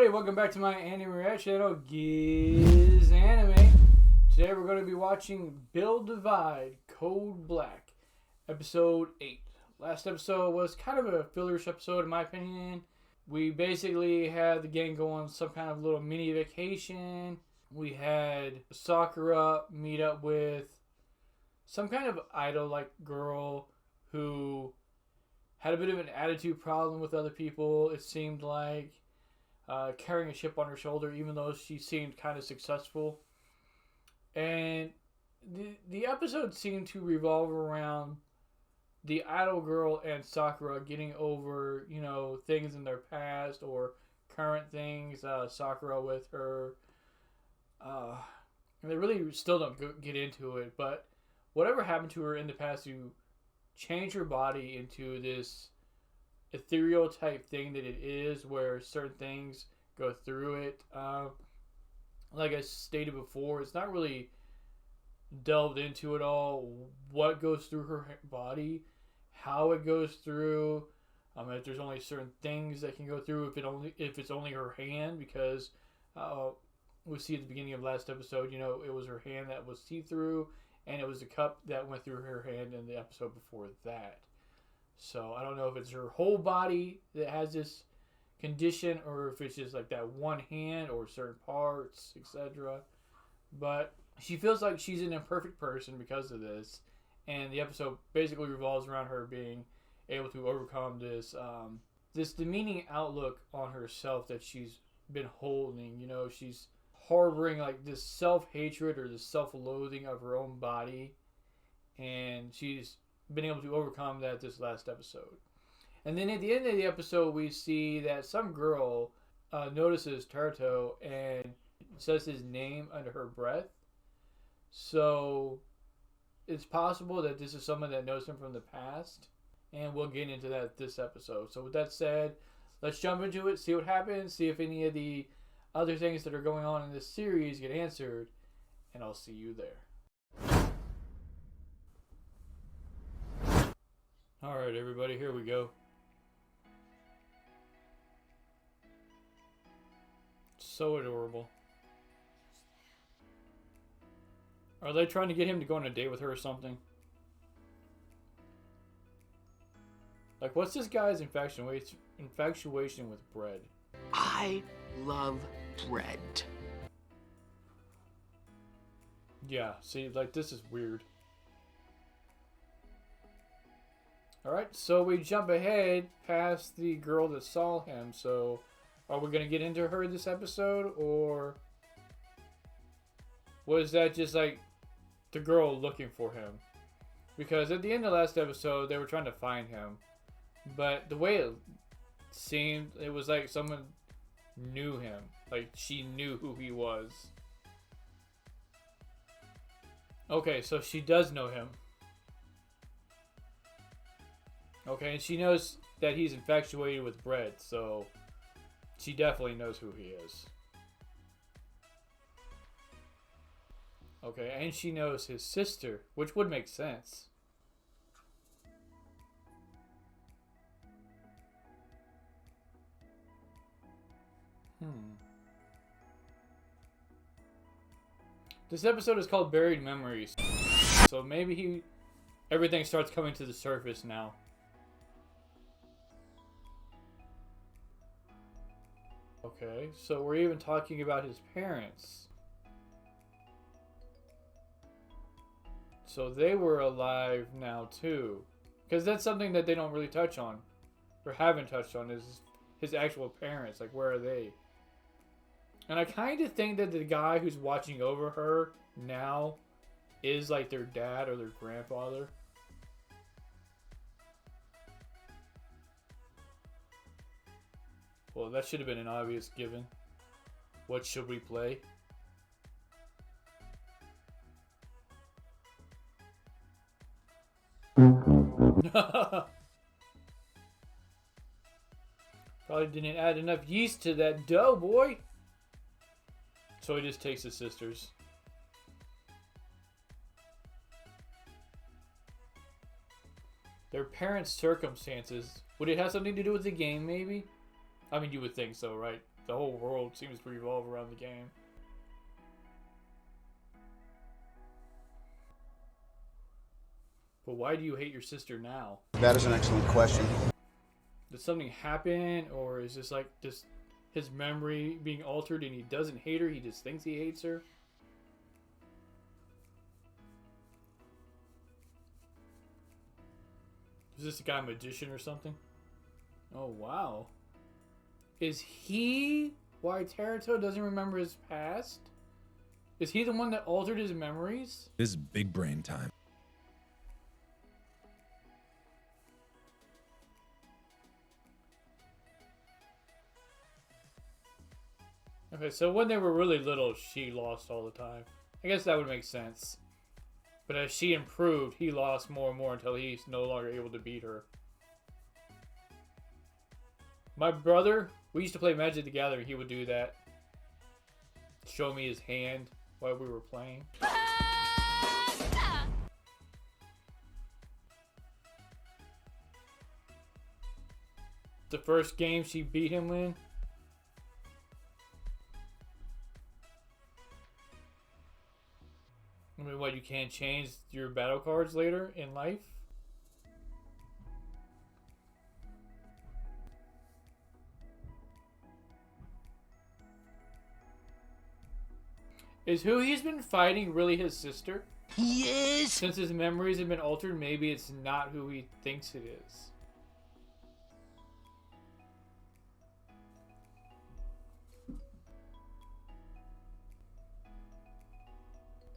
everybody, welcome back to my anime reaction channel, GizAnime. Today we're going to be watching Build Divide Code Black, episode 8. Last episode was kind of a fillerish episode in my opinion. We basically had the gang go on some kind of little mini vacation. We had Sakura meet up with some kind of idol-like girl who had a bit of an attitude problem with other people, it seemed like. Carrying a chip on her shoulder, even though she seemed kind of successful. And the episode seemed to revolve around the idol girl and Sakura getting over, things in their past or current things. Sakura with her, and they really still don't get into it, but whatever happened to her in the past to change her body into this ethereal type thing that it is, where certain things go through it. Like I stated before, it's not really delved into at all what goes through her body, how it goes through. If there's only certain things that can go through, if it's only her hand, because we see at the beginning of last episode, it was her hand that was see-through, and it was the cup that went through her hand in the episode before that. So I don't know if it's her whole body that has this condition or if it's just like that one hand or certain parts, etc. But she feels like she's an imperfect person because of this, and the episode basically revolves around her being able to overcome this this demeaning outlook on herself that she's been holding. She's harboring like this self-hatred or this self-loathing of her own body, and she's been able to overcome that this last episode. And then at the end of the episode, we see that some girl notices Teruto and says his name under her breath. So it's possible that this is someone that knows him from the past, and we'll get into that this episode. So with that said, let's jump into it, see what happens, see if any of the other things that are going on in this series get answered, and I'll see you there. Alright everybody, here we go. So adorable. Are they trying to get him to go on a date with her or something? Like, what's this guy's infatuation with bread? I love bread. Yeah, see, like, this is weird. Alright, so we jump ahead past the girl that saw him. So, are we going to get into her this episode? Or was that just like the girl looking for him? Because at the end of last episode, they were trying to find him. But the way it seemed, it was like someone knew him. Like, she knew who he was. Okay, so she does know him. Okay, and she knows that he's infatuated with bread, so she definitely knows who he is. Okay, and she knows his sister, which would make sense. This episode is called Buried Memories, so maybe everything starts coming to the surface now. Okay, so we're even talking about his parents. So they were alive now too. Because that's something that they don't really touch on. Or haven't touched on, is his actual parents. Like, where are they? And I kind of think that the guy who's watching over her now is like their dad or their grandfather. Well, that should have been an obvious given. What should we play? Probably didn't add enough yeast to that dough, boy. So he just takes his sisters. Their parents' circumstances. Would it have something to do with the game, maybe? I mean, you would think so, right? the whole world seems to revolve around the game. But why do you hate your sister now? That is an excellent question. Did something happen, or is this like just his memory being altered and he doesn't hate her, he just thinks he hates her? Is this a guy magician or something? Oh, wow. Is he why Teruto doesn't remember his past? Is he the one that altered his memories? This is big brain time. Okay, so when they were really little, she lost all the time. I guess that would make sense. But as she improved, he lost more and more until he's no longer able to beat her. My brother, we used to play Magic together. He would do that. Show me his hand while we were playing. The first game she beat him in. I mean, what, you can't change your battle cards later in life? Is who he's been fighting really his sister? Yes. Since his memories have been altered, maybe it's not who he thinks it is.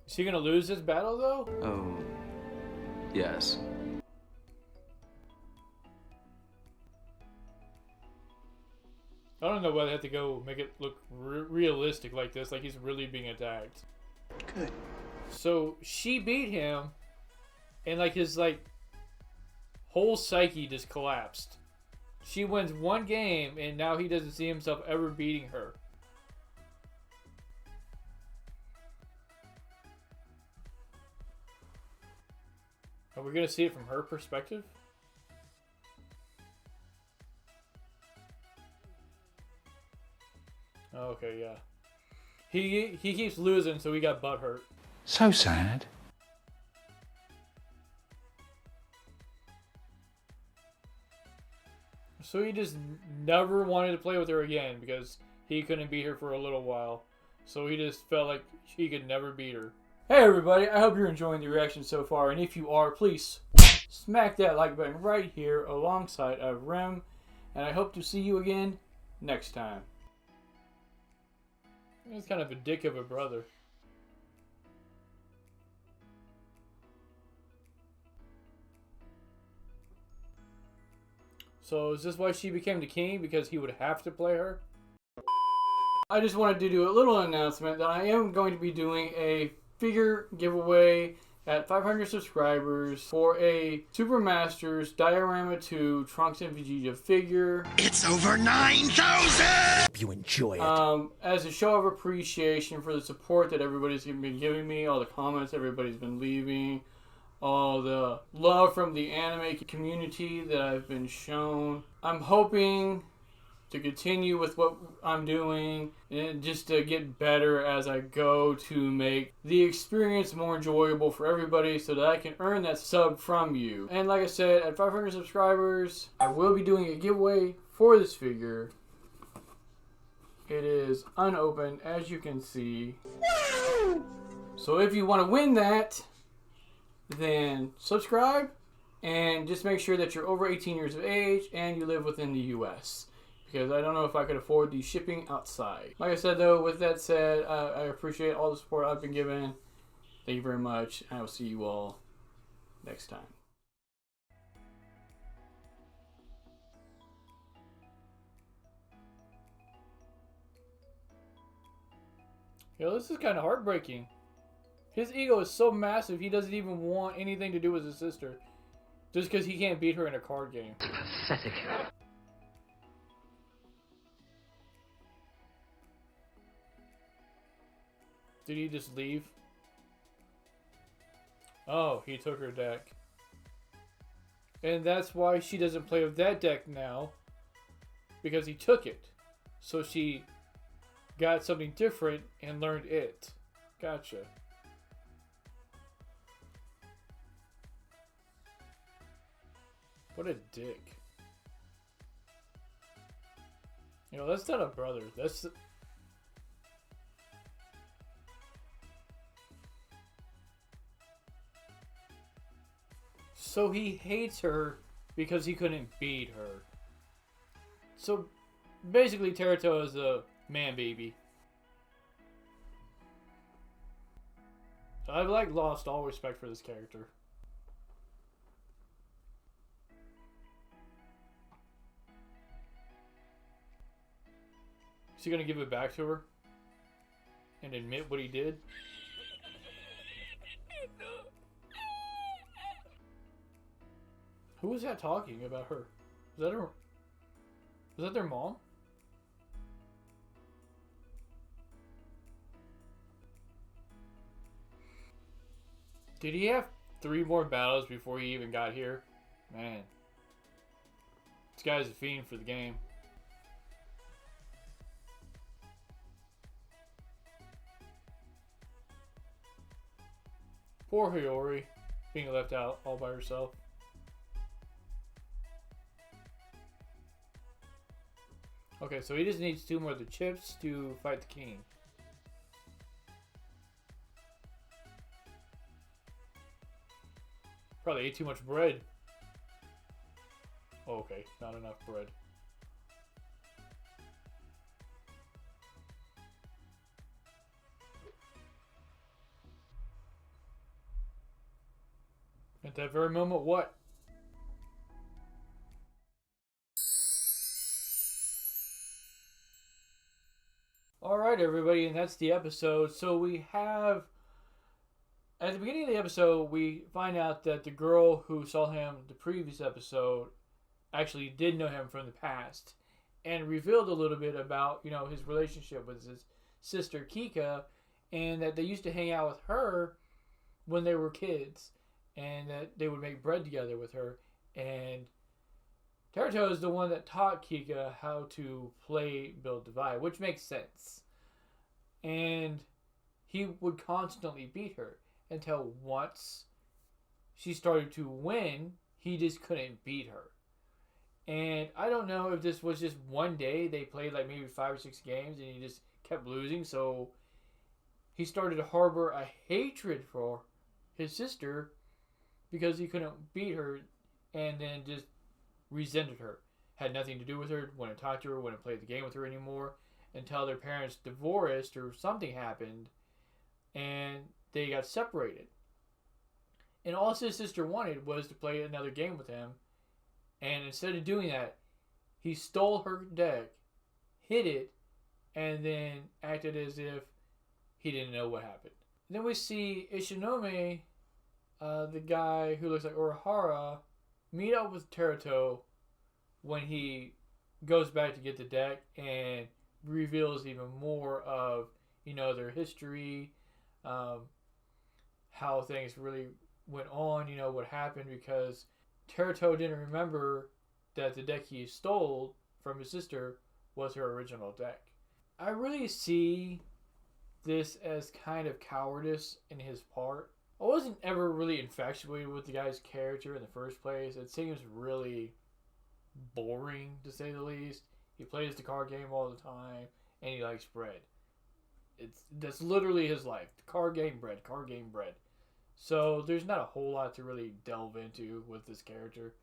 Is he gonna lose this battle though? Oh, yes. I don't know whether they have to go make it look realistic like this, like he's really being attacked. Good. So she beat him, and like his whole psyche just collapsed. She wins one game, and now he doesn't see himself ever beating her. Are we gonna see it from her perspective? Oh, okay, yeah. He keeps losing, so he got butthurt. So sad. So he just never wanted to play with her again because he couldn't beat her for a little while. So he just felt like he could never beat her. Hey everybody, I hope you're enjoying the reaction so far, and if you are, please smack that like button right here alongside of Rem, and I hope to see you again next time. He's kind of a dick of a brother. So is this why she became the king? Because he would have to play her? I just wanted to do a little announcement that I am going to be doing a figure giveaway at 500 subscribers for a Super Masters Diorama 2 Trunks and Vegeta figure. It's over 9,000! Hope you enjoy it. As a show of appreciation for the support that everybody's been giving me, all the comments everybody's been leaving, all the love from the anime community that I've been shown. I'm hoping to continue with what I'm doing and just to get better as I go to make the experience more enjoyable for everybody so that I can earn that sub from you. And like I said, at 500 subscribers, I will be doing a giveaway for this figure. It is unopened, as you can see. So if you want to win that, then subscribe and just make sure that you're over 18 years of age and you live within the US. Because I don't know if I could afford the shipping outside. Like I said though, with that said, I appreciate all the support I've been given. Thank you very much. I will see you all next time. Yo, this is kind of heartbreaking. His ego is so massive, he doesn't even want anything to do with his sister. Just because he can't beat her in a card game. Pathetic. Did he just leave? Oh, he took her deck. And that's why she doesn't play with that deck now. Because he took it. So she got something different and learned it. Gotcha. What a dick. You know, that's not a brother. That's... So he hates her because he couldn't beat her. So basically Teruto is a man baby. I've lost all respect for this character. Is he gonna give it back to her? And admit what he did? Who was that talking about her? Was that her? Was that their mom? Did he have 3 more battles before he even got here? Man. This guy's a fiend for the game. Poor Hiyori, being left out all by herself. Okay, so he just needs 2 more of the chips to fight the king. Probably ate too much bread. Oh, okay, not enough bread. At that very moment, what? Alright, everybody, and that's the episode. So we have... At the beginning of the episode, we find out that the girl who saw him the previous episode actually did know him from the past. And revealed a little bit about, you know, his relationship with his sister Kikka. And that they used to hang out with her when they were kids. And that they would make bread together with her. And Teruto is the one that taught Kikka how to play Build Divide, which makes sense. And he would constantly beat her until once she started to win, he just couldn't beat her. And I don't know if this was just one day they played like maybe 5 or 6 games and he just kept losing, so he started to harbor a hatred for his sister because he couldn't beat her, and then just resented her. Had nothing to do with her, wouldn't talk to her, wouldn't play the game with her anymore, until their parents divorced or something happened and they got separated. And all his sister wanted was to play another game with him, and instead of doing that, he stole her deck, hid it, and then acted as if he didn't know what happened. And then we see Ishinome, the guy who looks like Urahara, meet up with Teruto when he goes back to get the deck and reveals even more of, you know, their history, how things really went on, you know, what happened, because Teruto didn't remember that the deck he stole from his sister was her original deck. I really see this as kind of cowardice in his part. I wasn't ever really infatuated with the guy's character in the first place. It seems really boring, to say the least. He plays the card game all the time, and he likes bread. That's literally his life. Card game, bread, card game, bread. So there's not a whole lot to really delve into with this character.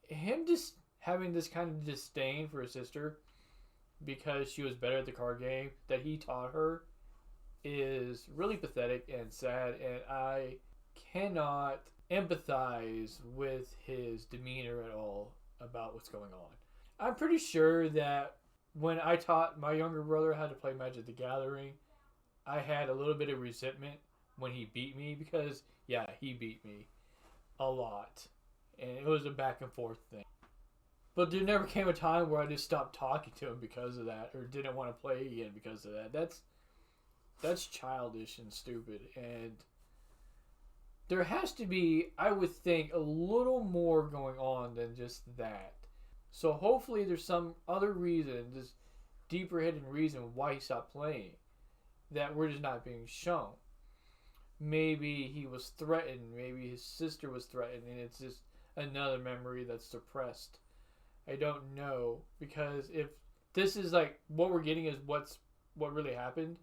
Him just having this kind of disdain for his sister because she was better at the card game that he taught her is really pathetic and sad, and I cannot empathize with his demeanor at all about what's going on. I'm pretty sure that when I taught my younger brother how to play Magic the Gathering, I had a little bit of resentment when he beat me, because, yeah, he beat me a lot. And it was a back and forth thing. But there never came a time where I just stopped talking to him because of that, or didn't want to play again because of that. That's childish and stupid. And there has to be, I would think, a little more going on than just that. So hopefully there's some other reason. Just deeper hidden reason why he stopped playing that we're just not being shown. Maybe he was threatened. Maybe his sister was threatened, and it's just another memory that's suppressed. I don't know, because if this is like what we're getting is what really happened.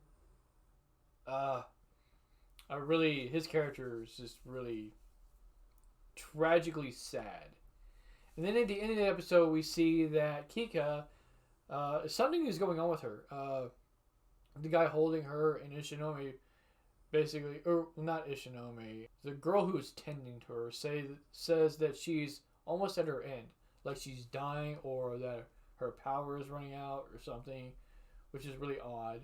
His character is just really tragically sad. And then at the end of the episode, we see that Kikka, something is going on with her. The guy holding her and Ishinome, basically, or not Ishinome, the girl who is tending to her says that she's almost at her end, like she's dying, or that her power is running out or something, which is really odd.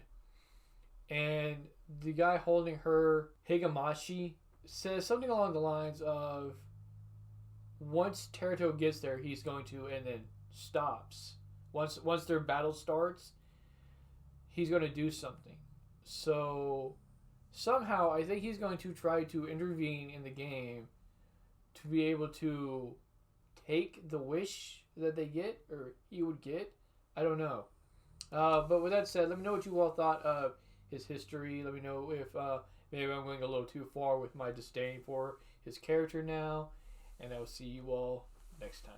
And the guy holding her, Higamashi, says something along the lines of, once Teruto gets there, he's going to, and then stops. Once their battle starts, he's going to do something. So somehow I think he's going to try to intervene in the game to be able to take the wish that they get, or he would get. I don't know. But with that said, let me know what you all thought of his history. Let me know if maybe I'm going a little too far with my disdain for his character now. And I will see you all next time.